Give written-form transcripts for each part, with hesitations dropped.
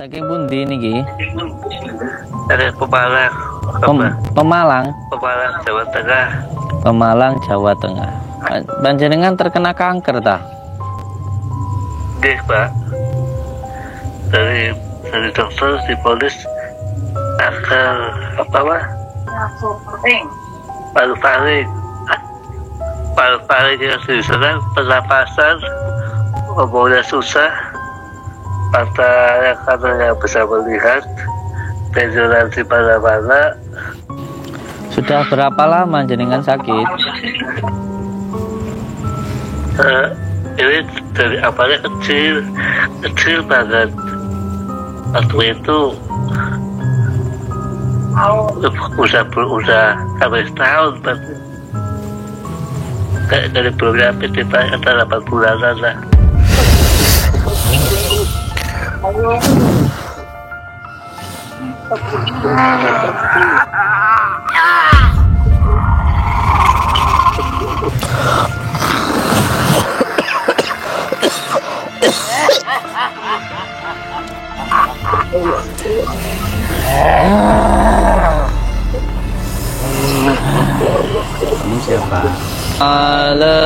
Saking pundi niki? Dari Pemalang. Pemalang. Pemalang, Jawa Tengah. Pemalang, Jawa Tengah. Panjenengan terkena kanker ta? Nggih, Pak. Dari dokter dipolis kanker apa, Pak? Paru-paru. Paru-paru yang diserang, pernapasan, ngomongnya susah, mata yang katanya bisa melihat, benjolan di mana-mana. Sudah berapa lama jenengan sakit? Ini dari awalnya kecil banget. Waktu itu udah habis tahun berarti. Kayak dari belum nyampe kita antara 8 bulanan lah. Ini siapa? Halo.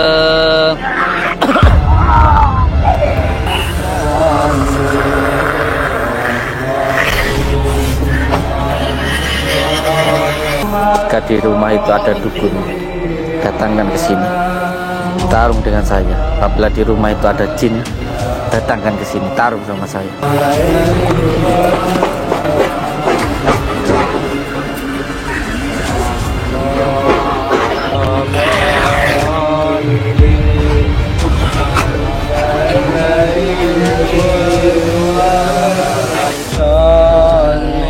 Jika di rumah itu ada dukun, datangkan ke sini, tarung dengan saya. Apabila di rumah itu ada jin, datangkan ke sini, tarung sama saya.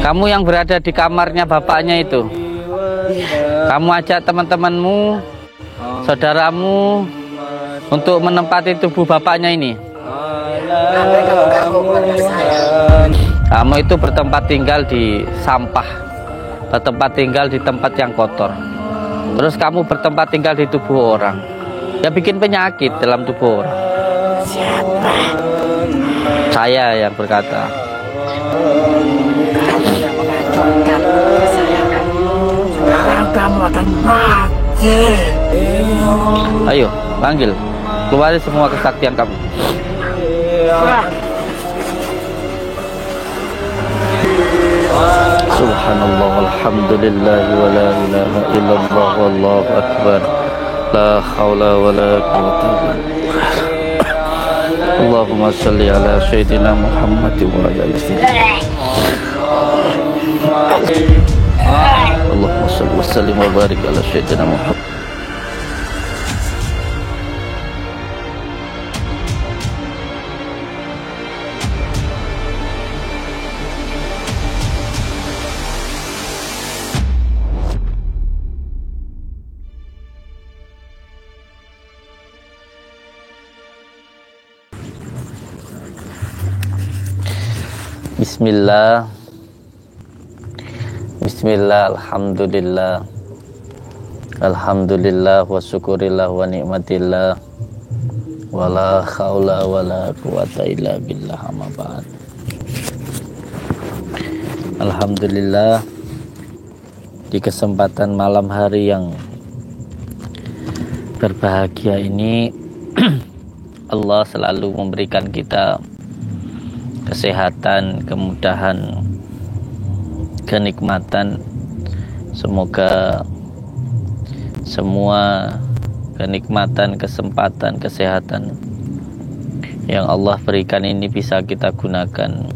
Kamu yang berada di kamarnya bapaknya itu, kamu ajak teman-temanmu, saudaramu untuk menempati tubuh bapaknya ini. Kamu itu bertempat tinggal di sampah, bertempat tinggal di tempat yang kotor. Terus kamu bertempat tinggal di tubuh orang, ya bikin penyakit dalam tubuh orang. Siapa? Saya yang berkata. Sekarang kamu akan mati. Ayo, panggil, keluarin semua kesaktian kamu. Subhanallah, alhamdulillah, wa la ilaha illallah, wallahu akbar, la hawla wa la quwwata illa billah. Allahumma salli ala sayyidina Muhammad wa ala ali sayyidina. Allahumma salli wa sallim wa barik ala sayyidina Muhammad. Bismillah, Bismillah, alhamdulillah, alhamdulillah, wa syukurillah, wa ni'matillah, wa la khawla wa la quwata illa billah, amma ba'd. Alhamdulillah, di kesempatan malam hari yang berbahagia ini Allah selalu memberikan kita kesehatan, kemudahan, kenikmatan. Semoga semua kenikmatan, kesempatan, kesehatan yang Allah berikan ini bisa kita gunakan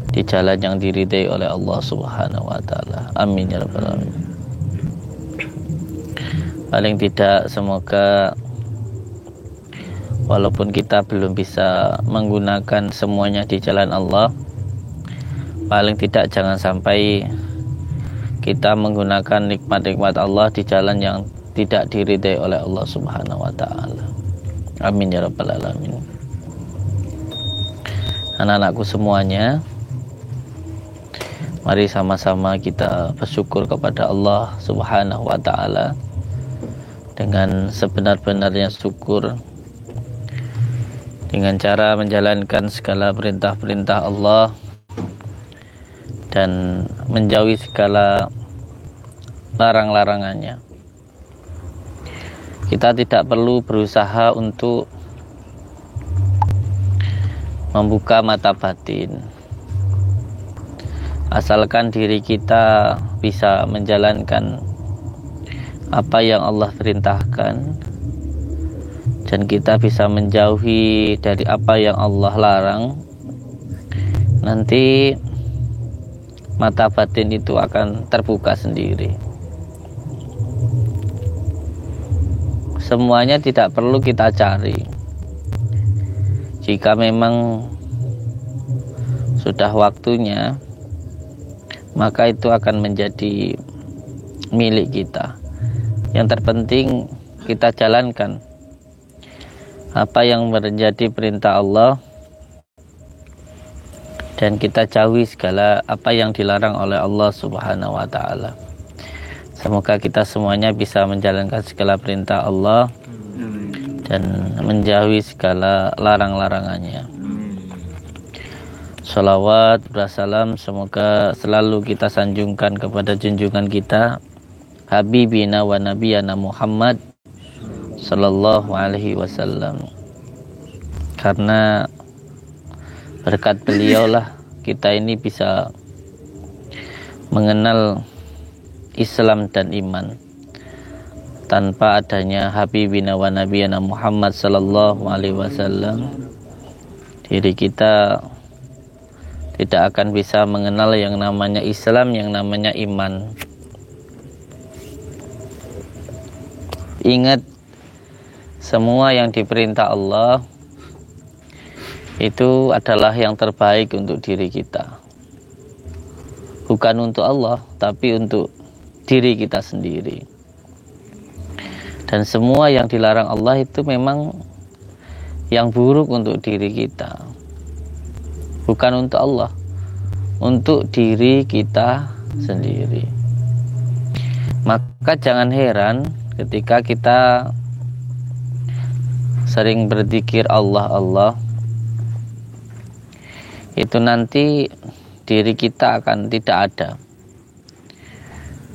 di jalan yang diridai oleh Allah Subhanahu wa ta'ala. Amin ya rabbal alamin. Paling tidak semoga walaupun kita belum bisa menggunakan semuanya di jalan Allah, paling tidak jangan sampai kita menggunakan nikmat-nikmat Allah di jalan yang tidak diridai oleh Allah Subhanahu wa ta'ala. Amin ya rabbal alamin. Anak-anakku semuanya, mari sama-sama kita bersyukur kepada Allah Subhanahu wa ta'ala dengan sebenar-benarnya syukur, dengan cara menjalankan segala perintah-perintah Allah dan menjauhi segala larang-larangannya. Kita tidak perlu berusaha untuk membuka mata batin, asalkan diri kita bisa menjalankan apa yang Allah perintahkan dan kita bisa menjauhi dari apa yang Allah larang. Nanti mata batin itu akan terbuka sendiri. Semuanya tidak perlu kita cari. Jika memang sudah waktunya, maka itu akan menjadi milik kita. Yang terpenting kita jalankan apa yang menjadi perintah Allah dan kita jauhi segala apa yang dilarang oleh Allah Subhanahu wa taala. Semoga kita semuanya bisa menjalankan segala perintah Allah dan menjauhi segala larang-larangannya. Shalawat bersalam semoga selalu kita sanjungkan kepada junjungan kita Habibina wa Nabiyana Muhammad sallallahu alaihi wasallam. Karena berkat beliaulah kita ini bisa mengenal Islam dan iman. Tanpa adanya Habibina wa Nabiyana Muhammad sallallahu alaihi wasallam, diri kita tidak akan bisa mengenal yang namanya Islam, yang namanya iman. Ingat, semua yang diperintah Allah itu adalah yang terbaik untuk diri kita. Bukan untuk Allah, tapi untuk diri kita sendiri. Dan semua yang dilarang Allah itu memang yang buruk untuk diri kita. Bukan untuk Allah, untuk diri kita sendiri. Maka jangan heran ketika kita sering berzikir Allah, itu nanti diri kita akan tidak ada.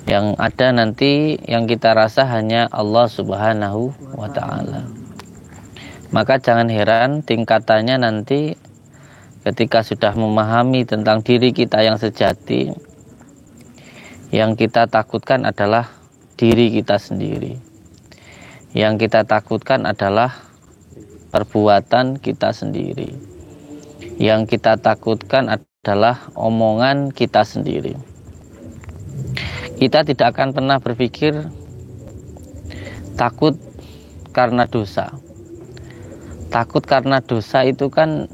Yang ada nanti yang kita rasa hanya Allah Subhanahu wa ta'ala. Maka jangan heran tingkatannya nanti ketika sudah memahami tentang diri kita yang sejati, yang kita takutkan adalah diri kita sendiri. Yang kita takutkan adalah perbuatan kita sendiri. Yang kita takutkan adalah omongan kita sendiri. Kita tidak akan pernah berpikir takut karena dosa. Takut karena dosa itu kan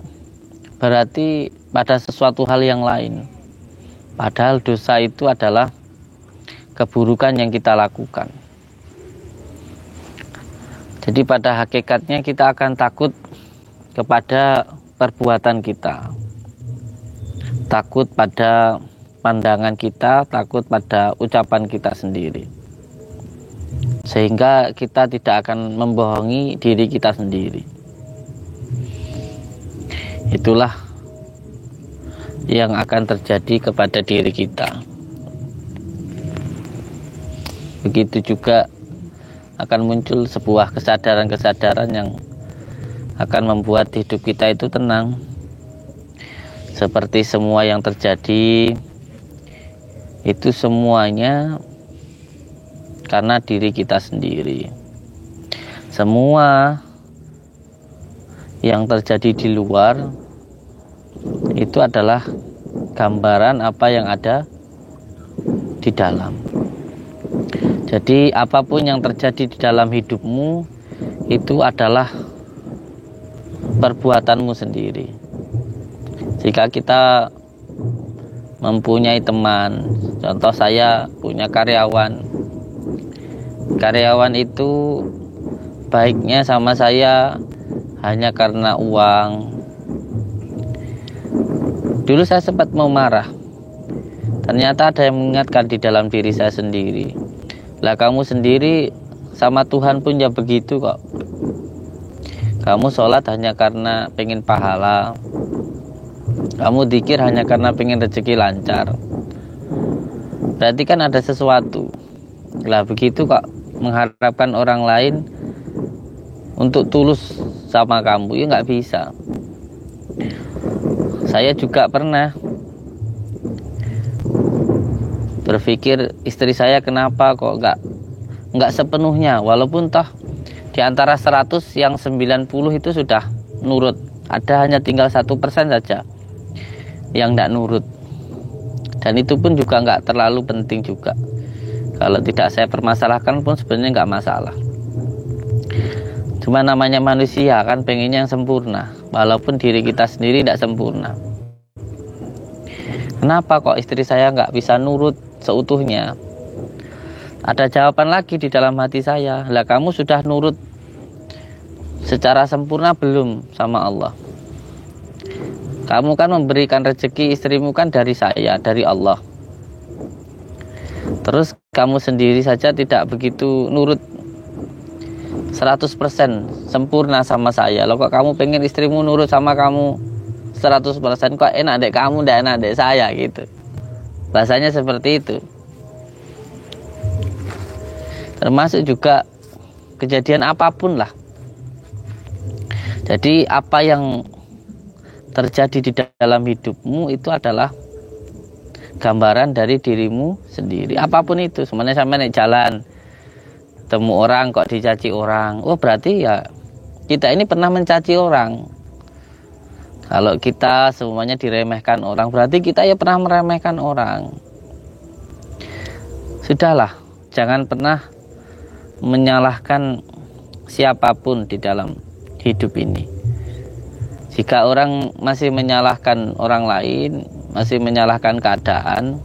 berarti pada sesuatu hal yang lain. Padahal dosa itu adalah keburukan yang kita lakukan. Jadi pada hakikatnya kita akan takut kepada perbuatan kita. Takut pada pandangan kita, takut pada ucapan kita sendiri. Sehingga kita tidak akan membohongi diri kita sendiri. Itulah yang akan terjadi kepada diri kita. Begitu juga akan muncul sebuah kesadaran-kesadaran yang akan membuat hidup kita itu tenang. Seperti semua yang terjadi itu semuanya karena diri kita sendiri. Semua yang terjadi di luar itu adalah gambaran apa yang ada di dalam. Jadi apapun yang terjadi di dalam hidupmu itu adalah perbuatanmu sendiri. Jika kita mempunyai teman, contoh saya punya karyawan itu baiknya sama saya hanya karena uang. Dulu saya sempat mau marah, ternyata ada yang mengingatkan di dalam diri saya sendiri, lah kamu sendiri sama Tuhan pun ya begitu kok. Kamu sholat hanya karena pengen pahala, kamu dzikir hanya karena pengen rezeki lancar. berarti kan ada sesuatu. Lah begitu kok mengharapkan orang lain untuk tulus sama kamu, ya nggak bisa. Saya juga pernah berpikir istri saya kenapa kok nggak sepenuhnya, walaupun toh di antara 100 yang 90 itu sudah nurut, ada hanya tinggal 1% saja yang nggak nurut, dan itu pun juga nggak terlalu penting juga. Kalau tidak saya permasalahkan pun sebenarnya nggak masalah. Cuma namanya manusia kan pengennya yang sempurna, walaupun diri kita sendiri tidak sempurna. Kenapa kok istri saya nggak bisa nurut seutuhnya? Ada jawaban lagi di dalam hati saya. Lah kamu sudah nurut secara sempurna belum sama Allah? Kamu kan memberikan rezeki istrimu kan dari saya, dari Allah. Terus kamu sendiri saja tidak begitu nurut 100% sempurna sama saya. Loh kok kamu pengen istrimu nurut sama kamu 100%, kok enak dek kamu, tidak enak dek saya gitu. Bahasanya seperti itu. Termasuk juga kejadian apapun lah. Jadi apa yang terjadi di dalam hidupmu itu adalah gambaran dari dirimu sendiri. Apapun itu, semuanya sampai naik jalan temu orang kok dicaci orang, oh berarti ya kita ini pernah mencaci orang. Kalau kita semuanya diremehkan orang, berarti kita ya pernah meremehkan orang. Sudahlah, jangan pernah menyalahkan siapapun di dalam hidup ini. Jika orang masih menyalahkan orang lain, masih menyalahkan keadaan,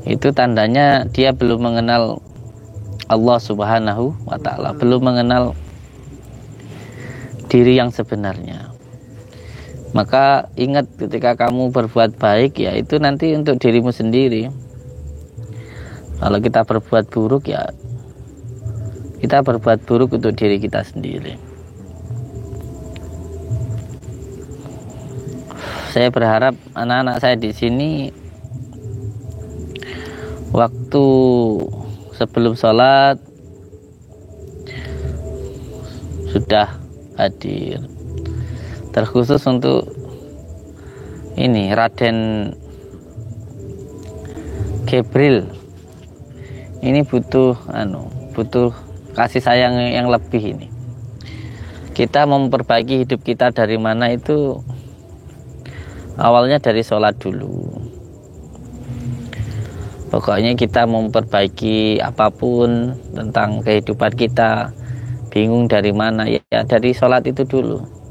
itu tandanya dia belum mengenal Allah Subhanahu wa ta'ala, belum mengenal diri yang sebenarnya. Maka ingat, ketika kamu berbuat baik ya itu nanti untuk dirimu sendiri. Kalau kita berbuat buruk ya kita berbuat buruk untuk diri kita sendiri. Saya berharap anak-anak saya di sini waktu sebelum sholat sudah hadir. Terkhusus untuk ini Raden Gebril, ini butuh kasih sayang yang lebih ini. Kita memperbaiki hidup kita dari mana itu awalnya dari sholat dulu. Pokoknya kita memperbaiki apapun tentang kehidupan kita, bingung dari mana ya dari sholat itu dulu.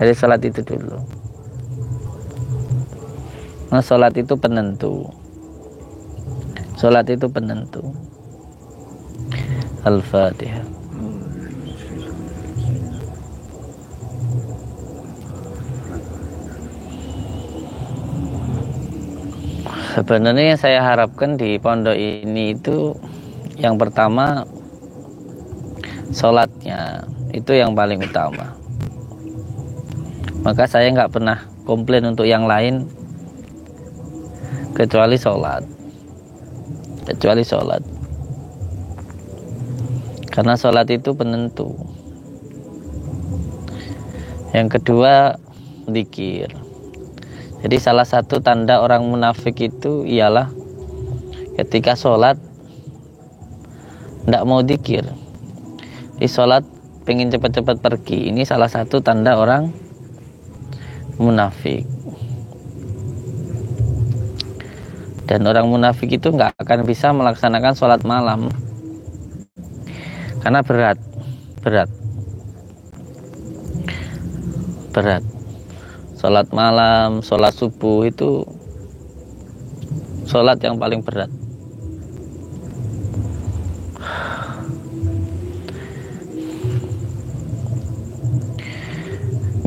Dari sholat itu dulu. Nah, sholat itu penentu. Sholat itu penentu. Al-Fatihah. Sebenarnya yang saya harapkan di pondok ini itu yang pertama sholatnya itu yang paling utama. Maka saya nggak pernah komplain untuk yang lain kecuali sholat. Karena sholat itu penentu. Yang kedua, zikir. Jadi salah satu tanda orang munafik itu ialah ketika sholat tidak mau zikir. Di sholat pengen cepat-cepat pergi. Ini salah satu tanda orang munafik. Dan orang munafik itu nggak akan bisa melaksanakan sholat malam karena berat. Sholat malam, sholat subuh itu sholat yang paling berat.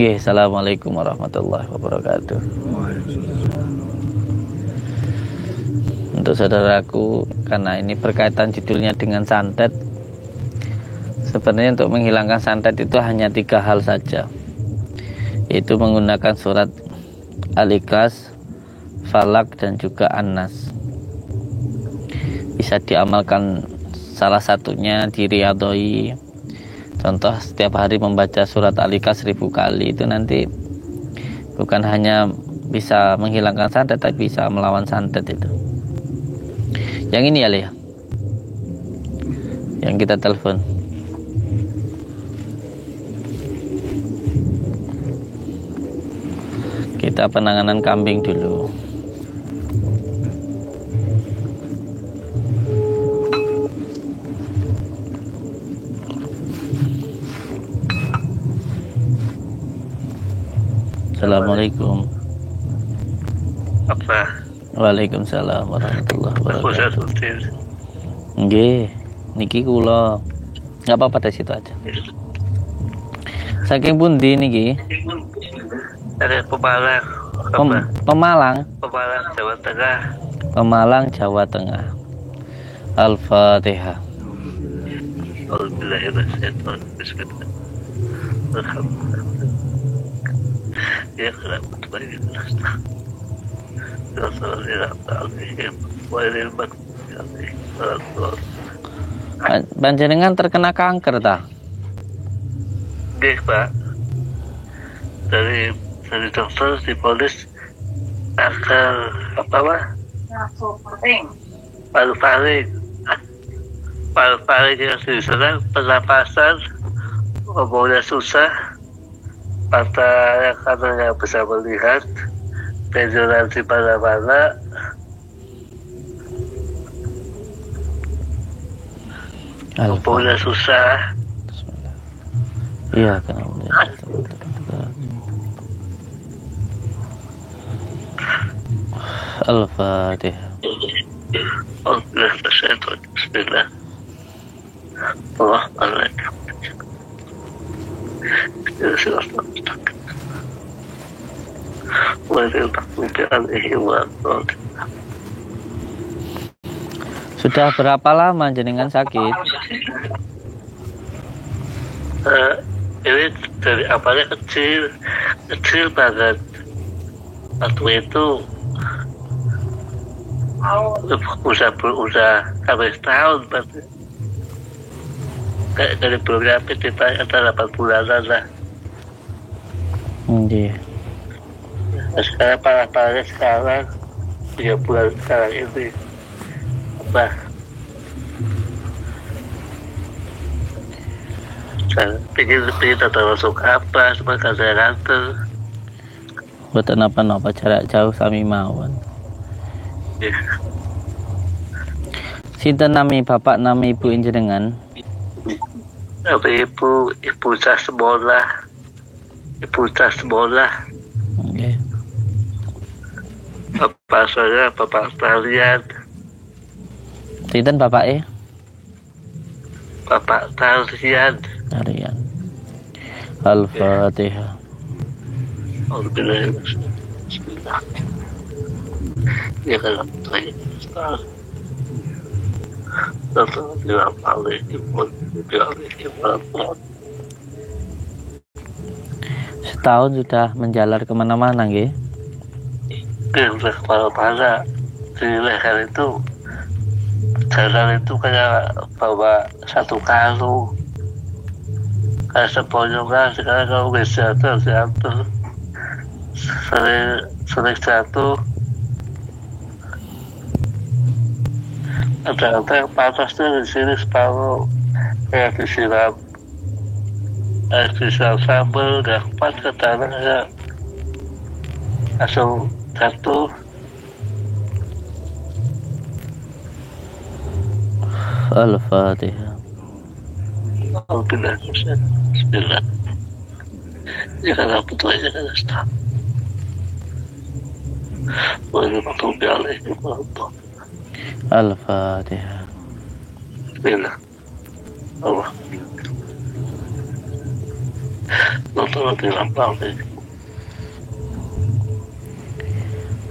Assalamualaikum warahmatullahi wabarakatuh. Untuk saudaraku, karena ini berkaitan judulnya dengan santet, sebenarnya untuk menghilangkan santet itu hanya 3 hal saja, yaitu menggunakan surat Al-Ikhlas, Falak, dan juga An-Nas. bisa diamalkan. Salah satunya diriadoi, contoh setiap hari membaca surat Al-Ikhlas 1000 kali, itu nanti bukan hanya bisa menghilangkan santet, tapi bisa melawan santet itu. Yang ini ya Le, yang kita telepon. Kita penanganan kambing dulu. Assalamualaikum. Apa? Waalaikumsalam warahmatullahi Aku saya wabarakatuh. tutir. Nggih, niki kula. Enggak apa-apa, dari situ aja. Saking pundi niki? Dari Pemalang. Pemalang, Pemalang, Jawa Tengah. Pemalang, Jawa Tengah. Al-Fatihah. Alhamdulillahirrahmanirrahim. Bismillah. Alhamdulillah. Ya kenapa bagi nasta. Panjenengan terkena kanker ta? Nggih, Pak. Dari dokter dipolis akan apa, Pak? Paru-paru yang diserang, pernapasan, ngomongnya susah, mata yang katanya bisa melihat, benjolan di mana-mana, ngomongnya susah. Iya, kenapa? Al-Fatihah. Bismillah. Allahumma Sudah berapa lama jenengan sakit? Ini dari awalnya kecil banget. Waktu itu udah habis tahun berarti. Kayak dari beberapa kita antara 8 bulanan lah. Iya. Nah, sekarang parah-parahnya sekarang 3 bulan sekarang ini. Apa? Saya pikir tata masuk apa, cuma kan saya nganter. Buat apa jarak jauh sami mawon. Ya. Sinten nami bapak nami ibu jenengan? Apa ibu cah sekolah. Nggih. Bapak saya bapak talian. Sinten bapake? Bapak talian. Harian. Al-Fatihah. Alhamdulillah. Ya kalau saya Setahun sudah menjalar kemana-mana, nggih? udah kepala-kepala di leher itu, jalan itu kayak bawa satu karung, kayak seponjongan. Sekarang kalau udah jatuh sering jatuh. Ada yang panasnya di sini separuh, kayak disiram sambal, udah pas ke tanah ya langsung jatuh. Al-Fatihah. Alhamdulillah. Bismillah. Ya kan aku tuh aja kan stop. Boleh waktu bialik itu. Al-Fatihah. Bismillah. Allah. Nonton lampau deh.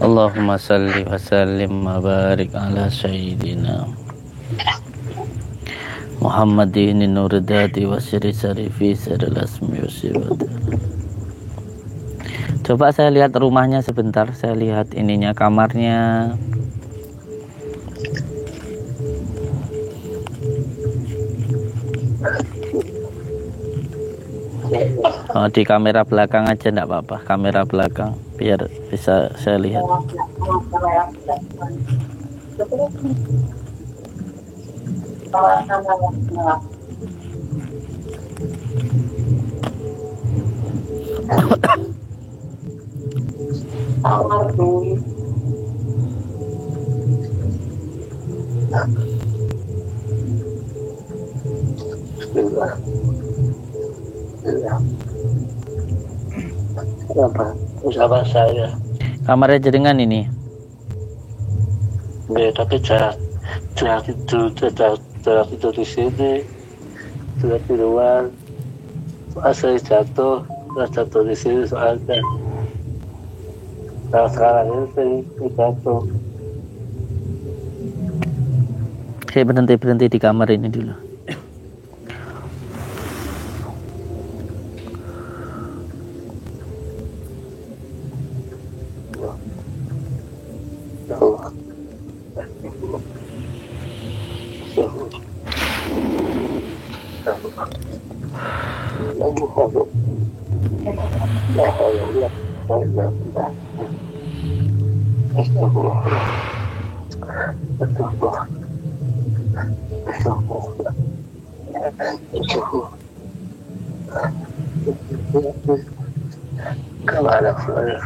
Allahumma salli wa sallim wa barik ala sayyidina Muhammadin nurdati wa siri sarifi siril asmi wa sirwati. Coba saya lihat rumahnya sebentar, saya lihat ininya, kamarnya. Oh, di kamera belakang aja enggak apa-apa, kamera belakang biar bisa saya lihat. Apa? Bersama saya. Kamarnya jenengan ini. Ya, tapi jarang tidur di sini, tidur di luar. Saya jatuh di sini soalnya. Nah, sekarang ini saya jatuh. Saya berhenti di kamar ini dulu. Kemana saya?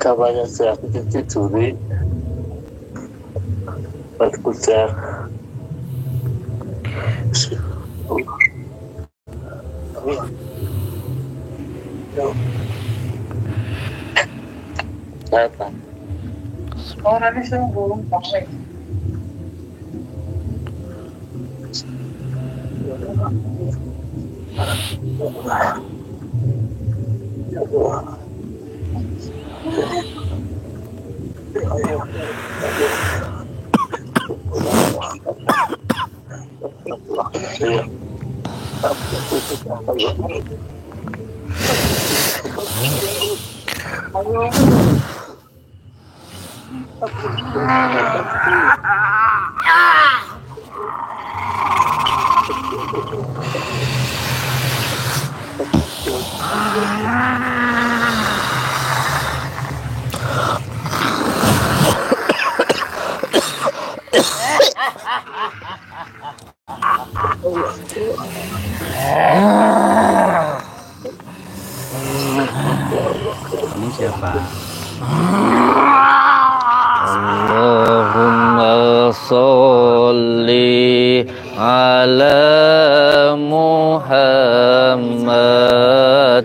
Kabarnya saya ditiduri berputar. Apa? Orangnya semua belum pakai. Kamu siapa? Allahumma sholli ala Muhammad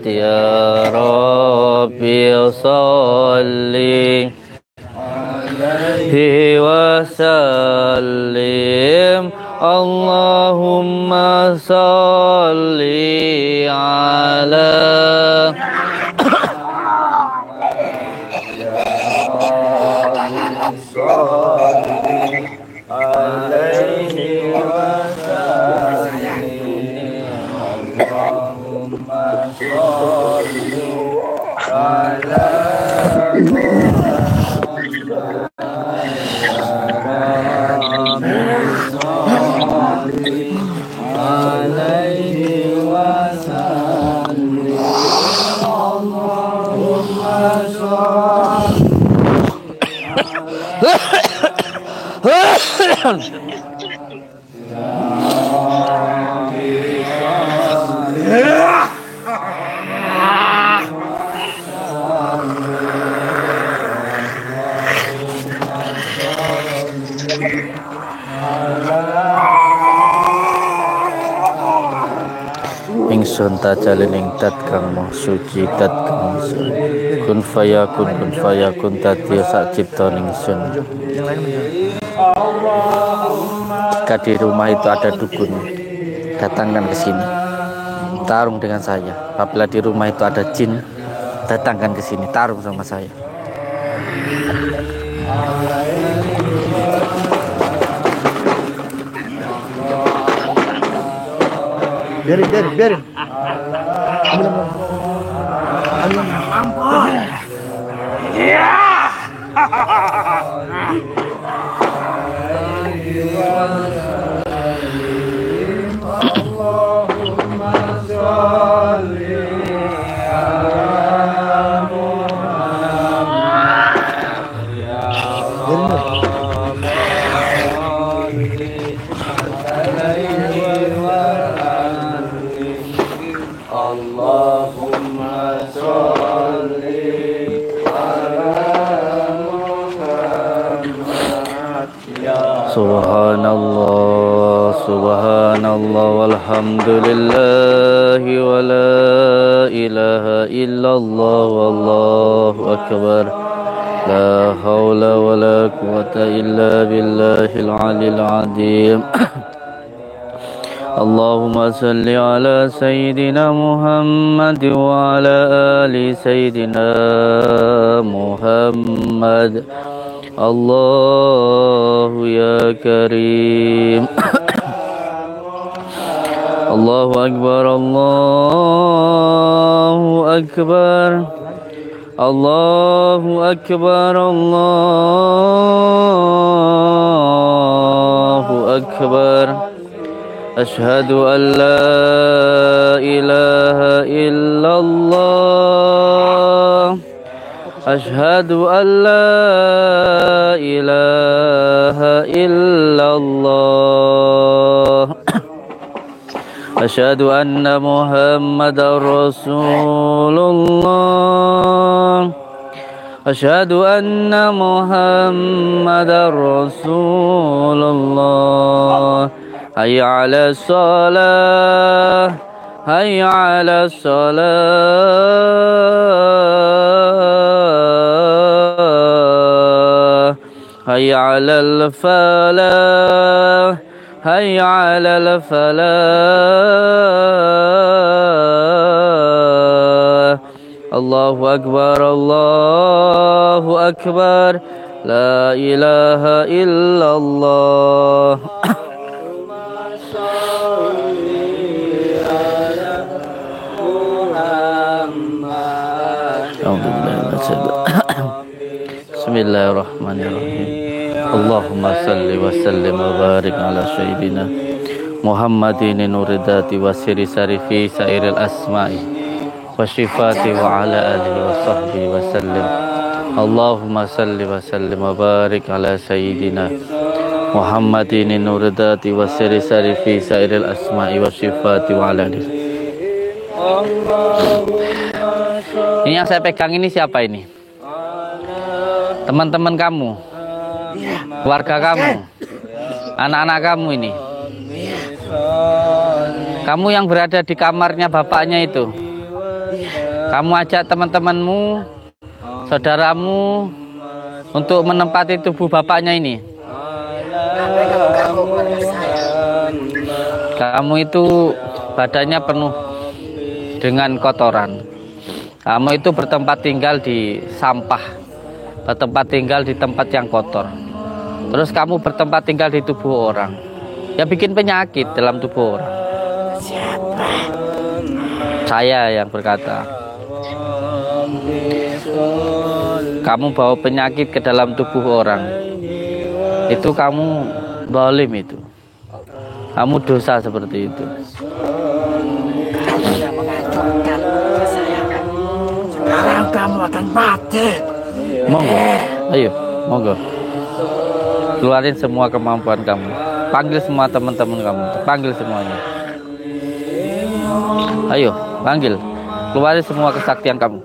ya Rabbi sholli alaihi wa sallim. Allahumma sholli ala alaihi wasallam. Allahumma sholli ala alaihi wasallam. Allahumma ingsun tajalin ing dat kang moh suci dat kang kun fayakun tadi sak cipta ingsun. Jika di rumah itu ada dukun, datangkan ke sini, tarung dengan saya. Apabila di rumah itu ada jin, datangkan ke sini, tarung sama saya. Biarin. Ampun. Ya. Allahumma sholli ala Muhammad ya Allahumma sholli Subhanallah walhamdulillah wa la ilaha illallah wallahu akbar. La hawla wa la quwwata illa billahil aliyil azim. Allahumma salli ala sayyidina Muhammad wa ala ali sayyidina Muhammad. Allahu ya Karim. Allahu Akbar, Allahu Akbar, Allahu Akbar, Allahu Akbar. Ashhadu an la ilaha illallah. Ashhadu an la ilaha illallah. Ashhadu anna Muhammadar Rasulullah. Ashhadu anna Muhammadar Rasulullah. Hayya 'ala shalah, hayya 'ala salah, hayya 'alal falah, hayya 'alal falah. Allahu Akbar, Allahu Akbar. La ilaha illallah. Bismillahirrahmanirrahim. Allahumma salli wa sallim wa barik ala sayyidina Muhammadin nuridati wa siri sarifi sairil asma'i wa syifati wa ala alihi wa sahbihi wa sallim. Allahumma salli wa sallim wa barik ala sayyidina Muhammadin nuridati wa siri sarifi sairil asma'i wa syifati wa ala alihi. Ini yang saya pegang ini siapa ini? Teman-teman kamu, keluarga kamu, anak-anak kamu ini. Kamu yang berada di kamarnya bapaknya itu. Kamu ajak teman-temanmu, saudaramu untuk menempati tubuh bapaknya ini. Kamu itu badannya penuh dengan kotoran. Kamu itu bertempat tinggal di sampah, bertempat tinggal di tempat yang kotor. Terus kamu bertempat tinggal di tubuh orang. Ya bikin penyakit dalam tubuh orang. Siapa? Saya yang berkata. Kamu bawa penyakit ke dalam tubuh orang. Itu kamu zalim itu. Kamu dosa seperti itu. Sekarang kamu akan mati. Monggo, ayo, monggo. Keluarin semua kemampuan kamu. Panggil semua teman-teman kamu. Panggil semuanya. Ayo, panggil. Keluarin semua kesaktian kamu.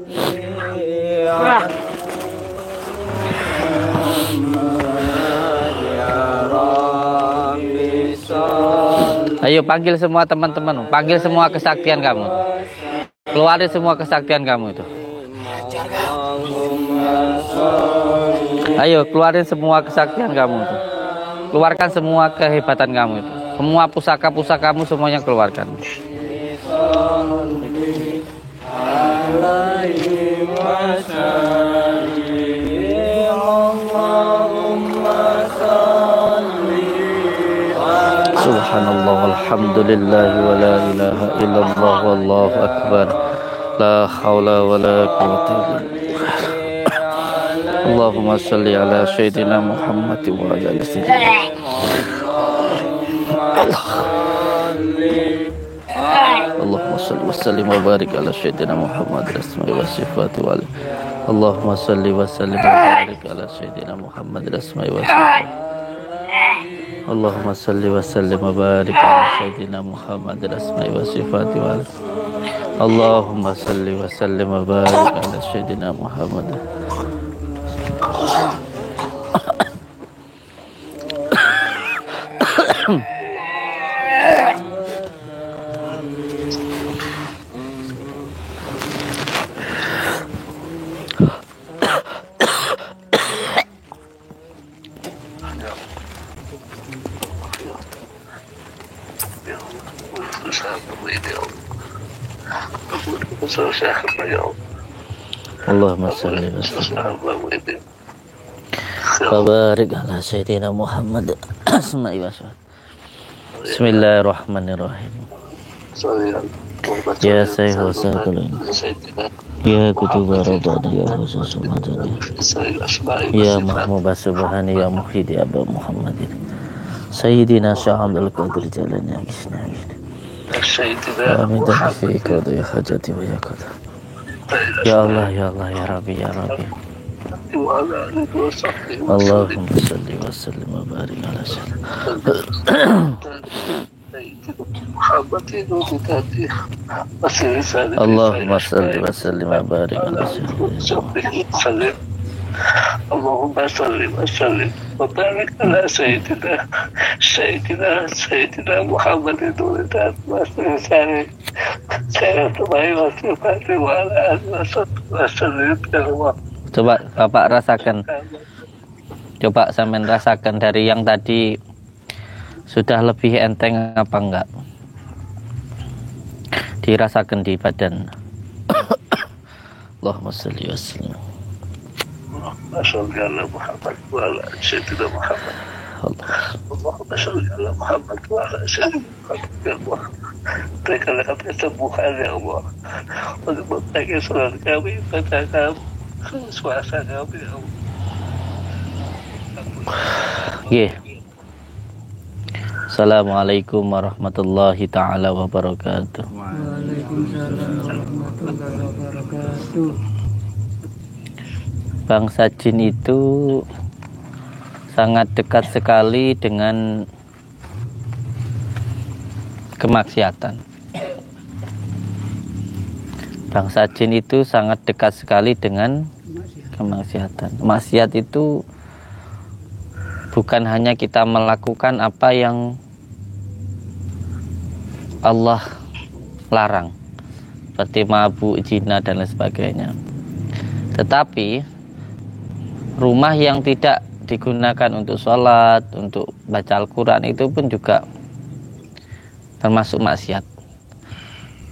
Ayo panggil semua teman-teman, panggil semua kesaktian kamu. Keluarin semua kesaktian kamu itu. Ayo keluarin semua kesaktian kamu itu. Keluarkan semua kehebatan kamu itu. Semua pusaka-pusaka kamu semuanya keluarkan. Subhanallah walhamdulillah wa la ilaha illallah wallahu akbar. La haula wa la quwwata illa billah. Allahumma salli ala sayyidina Muhammad wa ala ali sayyidina. Allahumma salli wa sallim wa barik ala sayyidina Muhammad asma'i wa sifati wa ali. Allahumma salli wa sallim wa barik ala sayyidina Muhammad asma'i wa sifati. Allahumma salli wa sallim wa barik ala sayyidina Muhammad asma'i wa sifati wa ali. Allahumma salli wa sallim wa barik ala sayyidina Muhammad. Allahumma salli wa sallim wa barik ala sayyidina Muhammad asma'i wa sifati. Bismillahirrahmanirrahim. Ya Sayyid Sayyidina Ya Kutuba Radana Ya Khusus Madani Ya Mahmud Subhani Ya Muhidi Abu Muhammadin Sayyidina Syaham Al-Qadir Jalan Ya Bisna Amin dan fi qada ya hajati wa ya qada. Ya Allah ya Allah ya Rabbi ya Rabbi. Allahumma salli wa sallim wa barik ala sayyidina Allahumma salli wa sallim wa barik ala sayyidina Allahumma salli wa sallim wa barik ala sayyidina Muhammadin Sayyidina Coba Bapak rasakan. Coba sampean rasakan dari yang tadi sudah lebih enteng apa enggak? Dirasakan di badan. Allahumma shalli wa sallim. Allahumma shalli ala Muhammad wa ala sayyidina Muhammad. Allahumma shalli ala Muhammad wa ala sayyidina Muhammad. Berikanlah kami kesembuhan ya Allah. Untuk memperbaiki salat kami, pada kami, suasa kami ya Allah. Yeah. Assalamualaikum warahmatullahi ta'ala wabarakatuh. Waalaikumsalam warahmatullahi wabarakatuh. Bangsa jin itu sangat dekat sekali dengan kemaksiatan. Bangsa jin itu sangat dekat sekali dengan kemaksiatan. Maksiat itu bukan hanya kita melakukan apa yang Allah larang, seperti mabuk, zina dan lain sebagainya. Tetapi rumah yang tidak digunakan untuk sholat, untuk baca Al-Quran itu pun juga termasuk maksiat.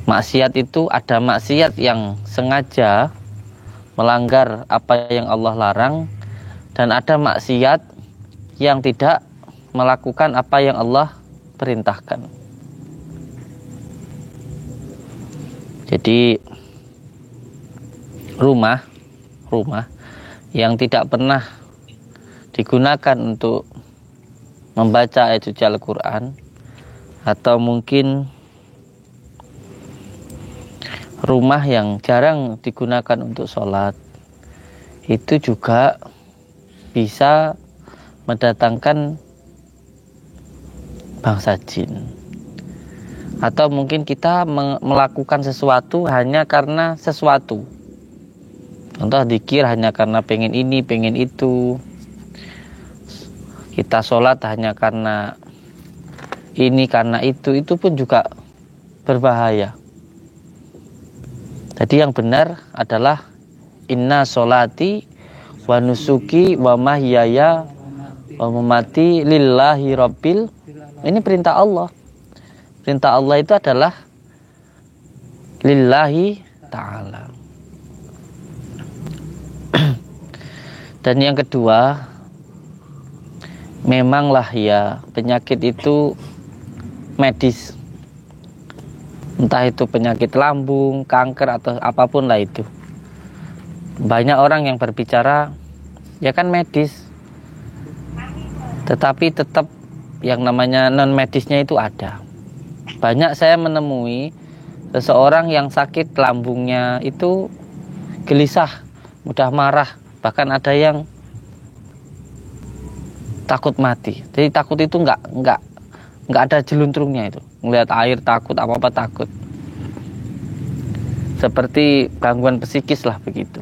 Maksiat itu ada maksiat yang sengaja melanggar apa yang Allah larang, dan ada maksiat yang tidak melakukan apa yang Allah perintahkan. Jadi rumah yang tidak pernah digunakan untuk membaca ayat suci Al-Quran, atau mungkin rumah yang jarang digunakan untuk sholat, itu juga bisa mendatangkan bangsa jin. Atau mungkin kita melakukan sesuatu hanya karena sesuatu. Contoh dzikir hanya karena pengen ini, pengen itu. Kita sholat hanya karena ini karena itu pun juga berbahaya. Jadi yang benar adalah inna sholati wa nusuki wa mahyaya wa mamati lillahi rabbil. Ini perintah Allah. Perintah Allah itu adalah lillahi ta'ala. Dan yang kedua, memanglah ya penyakit itu medis. Entah itu penyakit lambung, kanker atau apapun lah itu. Banyak orang yang berbicara ya kan medis. Tetapi tetap yang namanya non medisnya itu ada. Banyak saya menemui seseorang yang sakit lambungnya itu gelisah, mudah marah, bahkan ada yang takut mati. Jadi takut itu nggak ada jeluntrungnya itu. Ngelihat air takut, apa-apa takut. Seperti gangguan psikis lah begitu.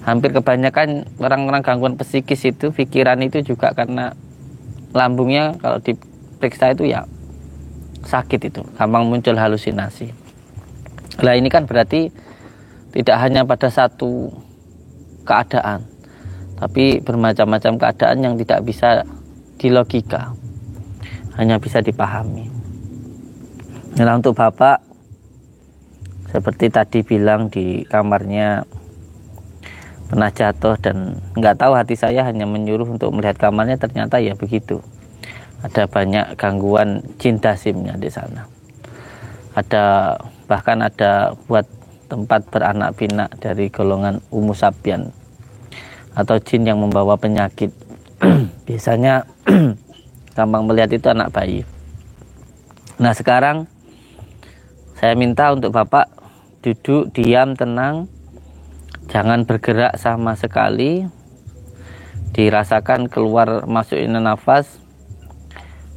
Hampir kebanyakan orang-orang gangguan psikis itu pikiran itu juga karena lambungnya kalau diperiksa itu ya sakit itu, gampang muncul halusinasi. Nah ini kan berarti tidak hanya pada satu keadaan, tapi bermacam-macam keadaan yang tidak bisa dilogika, hanya bisa dipahami. Nah untuk Bapak, seperti tadi bilang di kamarnya pernah jatuh dan nggak tahu, hati saya hanya menyuruh untuk melihat kamarnya, ternyata ya begitu. Ada banyak gangguan jin dasimnya di sana. Bahkan ada buat tempat beranak pinak dari golongan Umu Sabian atau jin yang membawa penyakit. Biasanya gampang melihat itu anak bayi. Nah sekarang saya minta untuk Bapak duduk diam tenang, jangan bergerak sama sekali. Dirasakan keluar masukin nafas,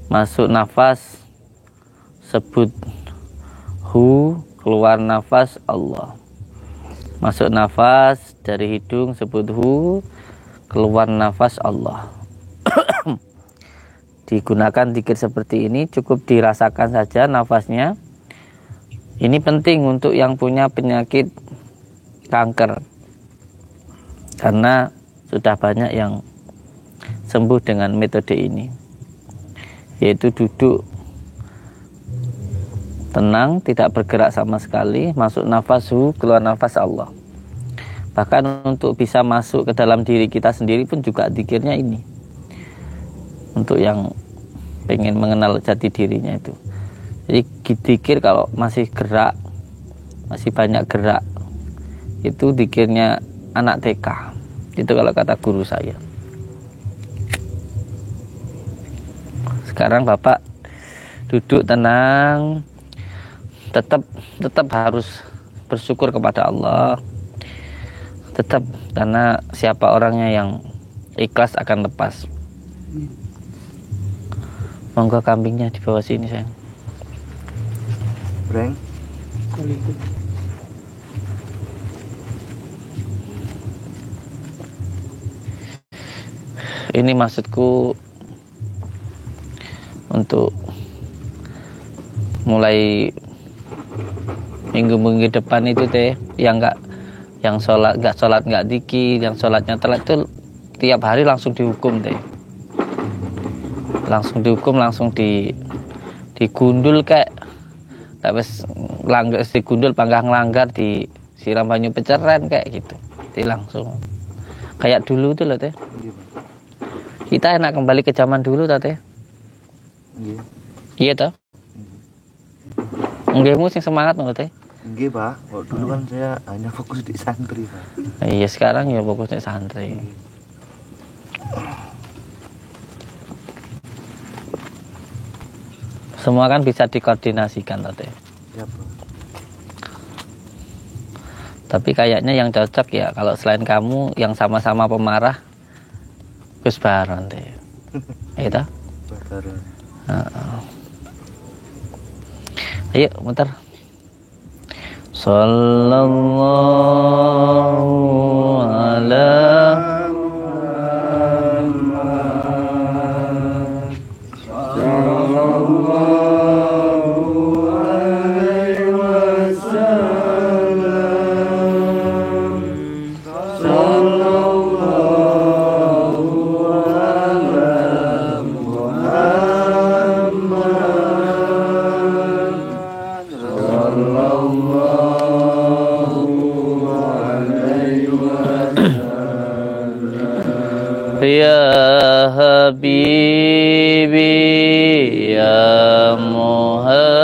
masuk nafas sebut hu, keluar nafas Allah. Masuk nafas dari hidung sebut hu, keluar nafas Allah. Digunakan zikir seperti ini, cukup dirasakan saja nafasnya. Ini penting untuk yang punya penyakit kanker, karena sudah banyak yang sembuh dengan metode ini, yaitu duduk tenang, tidak bergerak sama sekali, masuk nafas hu, keluar nafas Allah. Bahkan untuk bisa masuk ke dalam diri kita sendiri pun juga zikirnya ini, untuk yang pengen mengenal jati dirinya itu. Jadi zikir kalau masih gerak, masih banyak gerak, itu zikirnya anak TK. Itu kalau kata guru saya. Sekarang Bapak duduk tenang, tetap harus bersyukur kepada Allah. Tetap, karena siapa orangnya yang ikhlas akan lepas. Monggo kambingnya di bawah sini sayang. Breng. Ini maksudku untuk mulai minggu-minggu depan itu teh, yang sholat nggak dikit, yang sholatnya telat itu tiap hari langsung dihukum teh, langsung dihukum, langsung digundul kayak wis langgar, digundul pangkah ngelanggar, disiram banyu peceren kayak gitu, langsung kayak dulu tuh loh teh. Kita enak kembali ke zaman dulu teh. Iya toh. Nggihmu sing semangat ngono teh. Nggih, Pak. Kalau dulu kan saya hanya fokus di santri, Pak. Iya, sekarang ya fokus di santri. Semua kan bisa dikoordinasikan teh. Ya, Pak. Tapi kayaknya yang cocok ya kalau selain kamu yang sama-sama pemarah, Gus Baron teh. Iya toh? Baron. Ayo muter. Sallallahu ala Muhammad. Ya Habibi Ya Muhammad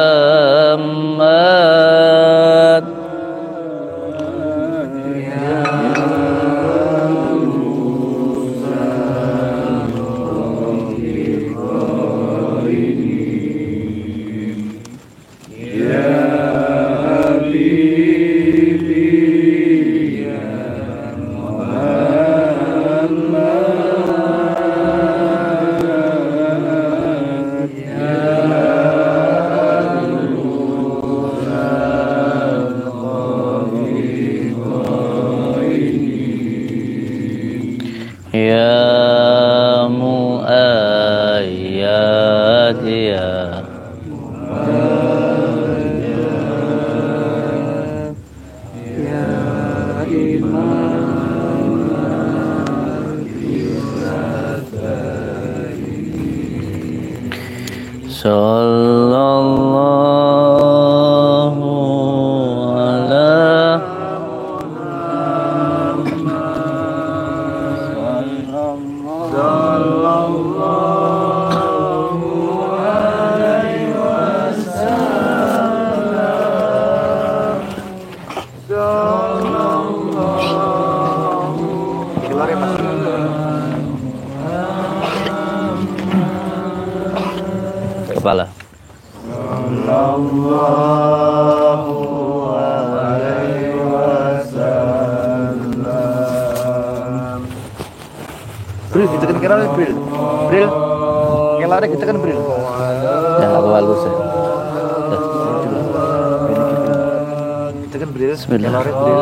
Ya Muayyad Ya Sallallahu ala kepala. Bril, kita kan kira Bril. Bril. Kelare kita kan Bril. Ya apa bagus ya. Kita kan Bril. Bismillah. Kelare Bril.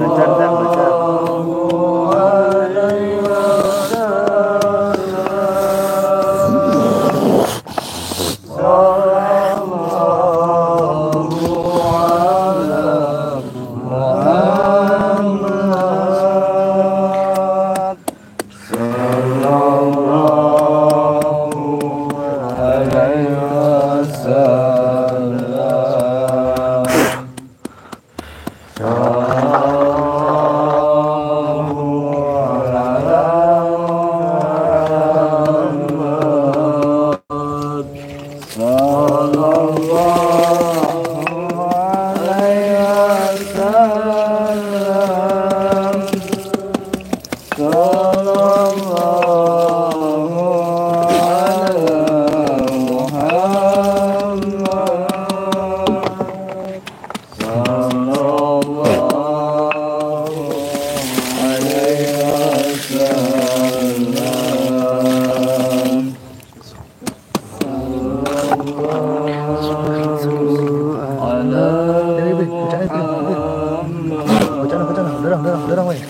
Baca. Dorang, weh.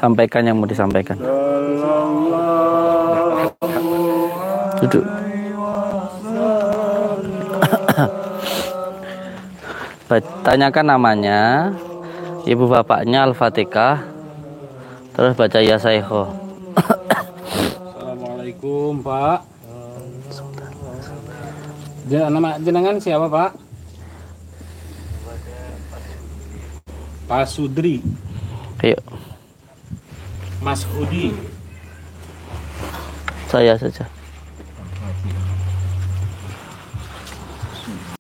Sampaikan yang mau disampaikan. Duduk. Tanyakan namanya, ibu bapaknya, Al-Fatihah, terus baca ya Saikho. Assalamualaikum Pak. Nama jenengan siapa Pak? Pak Sudri. Ayo. Mas Hudi. Saya saja.